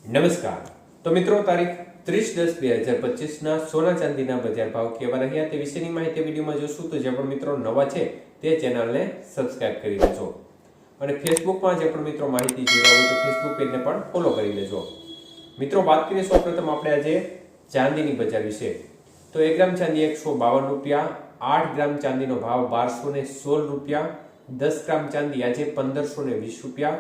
નમસ્કાર. તો મિત્રો, તારીખ 30/10/2025 સોના ચાંદીના બજાર ભાવ કેવા રહ્યા તે વિશેની માહિતી વિડીયોમાં જોશું. તો જે પણ મિત્રો નવા છે તે ચેનલને સબસ્ક્રાઇબ કરી લેજો અને ફેસબુકમાં જે પણ મિત્રો માહિતી જોઈ હોય તો ફેસબુક પેજને પણ ફોલો કરી લેજો. મિત્રો, વાત કરીએ સૌપ્રથમ આપણે આજે ચાંદીની બજાર વિશે. તો 1 ગ્રામ ચાંદી 152 રૂપિયા, 8 ગ્રામ ચાંદીનો ભાવ 1216 રૂપિયા, 10 ગ્રામ ચાંદી આજે 1520 રૂપિયા,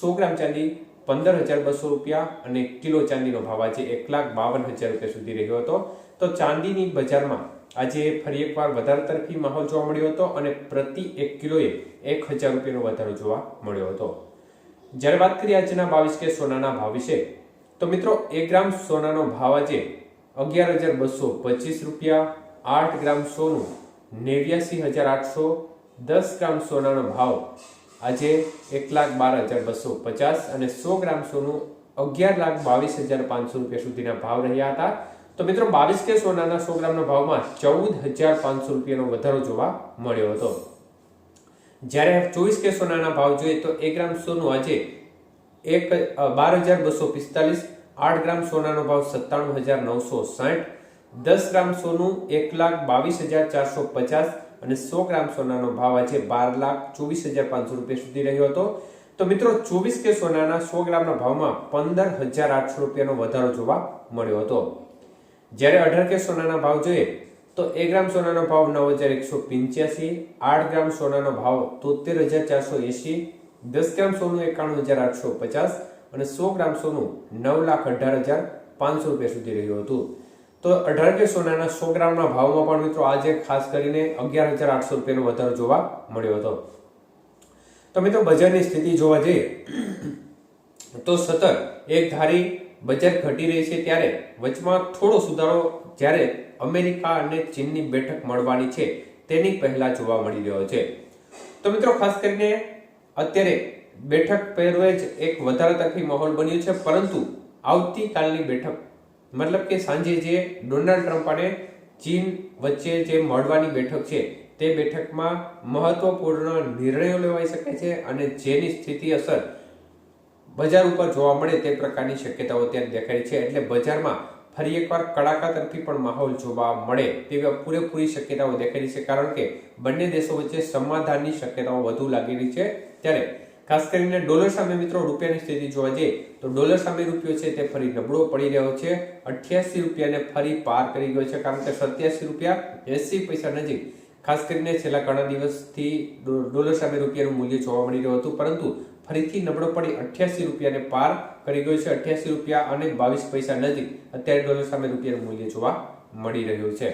100 ગ્રામ ચાંદી 15,200 રૂપિયા અને કિલો ચાંદીનો ભાવ આજે 1,52,000 રૂપિયા સુધી રહ્યો હતો. તો ચાંદીની બજારમાં આજે ફરી એકવાર વધારે તરફી માહોલ જોવા મળ્યો હતો અને પ્રતિ 1 કિલોએ 1,000 રૂપિયાનો વધારો જોવા મળ્યો હતો. જ્યારે વાત કરીએ આજના 22 કે સોનાના ભાવ વિશે, તો મિત્રો 1 ગ્રામ સોનાનો ભાવ આજે 11,225 રૂપિયા, 8 ગ્રામ સોનું 89,800, 10 ગ્રામ સોનાનો ભાવ આજે 1,12,250 અને 100 ગ્રામ સોનું 11,22,500 રૂપિયા સુધીના ભાવ રહ્યા હતા. તો મિત્રો 22 કે સોનાના 100 ગ્રામના ભાવમાં 14,500 રૂપિયાનો વધારો જોવા મળ્યો હતો. જ્યારે 24 કે સોનાના ભાવ જોઈએ તો 1 ગ્રામ સોનું આજે 12,245, 8 ગ્રામ સોનાનો ભાવ 97,960, 10 ગ્રામ સોનું 1,22,450 અને 100 ગ્રામ સોનાનો ભાવ આજે 12,24,500 રૂપિયા સુધી રહ્યો હતો. તો મિત્રો 24 કે સોનાના 100 ગ્રામના ભાવમાં 15,800 રૂપિયાનો વધારો જોવા મળ્યો હતો. જ્યારે 18 કે સોનાના ભાવ જોઈએ તો 1 ગ્રામ સોનાનો ભાવ 9,185, 8 ગ્રામ સોનાનો ભાવ 73,480, 10 ગ્રામ સોનું 91,850 અને 100 ગ્રામ સોનું 9,18,500 રૂપિયા સુધી રહ્યું હતું. તો 18 કે સોનાના 100 ગ્રામના ભાવમાં પણ મિત્રો આજે ખાસ કરીને 11,800 રૂપિયાનો વધારો જોવા મળ્યો હતો. તો મિત્રો બજારની સ્થિતિ જોવા જઈએ તો સતત એક ધારી બજાર ઘટી રહી છે, ત્યારે વચમાં થોડો સુધારો જ્યારે અમેરિકા અને ચીનની બેઠક મળવાની છે તેની પહેલા જોવા મળી રહ્યો છે. તો મિત્રો ખાસ કરીને અત્યારે બેઠક પહેરવે જ એક વધારે તરફી માહોલ બન્યો છે, પરંતુ આવતીકાલની બેઠક મતલબ કે સાંજે જે ડોનાલ્ડ ટ્રમ્પ અને ચીન વચ્ચે જે મળવાની બેઠક છે તે બેઠકમાં મહત્વપૂર્ણ નિર્ણયો લેવાઈ શકે છે અને જેની સ્થિતિ અસર બજાર ઉપર જોવા મળે તે પ્રકારની શક્યતાઓ અત્યારે દેખાય છે. એટલે બજારમાં ફરી એકવાર કડાકા તરફી પણ માહોલ જોવા મળે તેવી પૂરેપૂરી શક્યતાઓ દેખાઈ છે, કારણ કે બંને દેશો વચ્ચે સમાધાનની શક્યતાઓ વધુ લાગી રહી છે. ત્યારે ખાસ કરીને ડોલર સામે મિત્રો રૂપિયાની સ્થિતિ જોવા જઈએ તો ડોલર સામે રૂપિયો છે તે ફરી નબળો પડી રહ્યો છે. 88 રૂપિયાને ફરી પાર કરી ગયો છે, કારણ કે 87 રૂપિયા 80 પૈસા નજીક ખાસ કરીને છેલ્લા ઘણા દિવસથી ડોલર સામે રૂપિયાનું મૂલ્ય જોવા મળી રહ્યું હતું, પરંતુ ફરીથી નબળો પડી 88 રૂપિયાને પાર કરી ગયો છે. 88 રૂપિયા અને 22 પૈસા નજીક અત્યારે ડોલર સામે રૂપિયાનું મૂલ્ય જોવા મળી રહ્યું છે.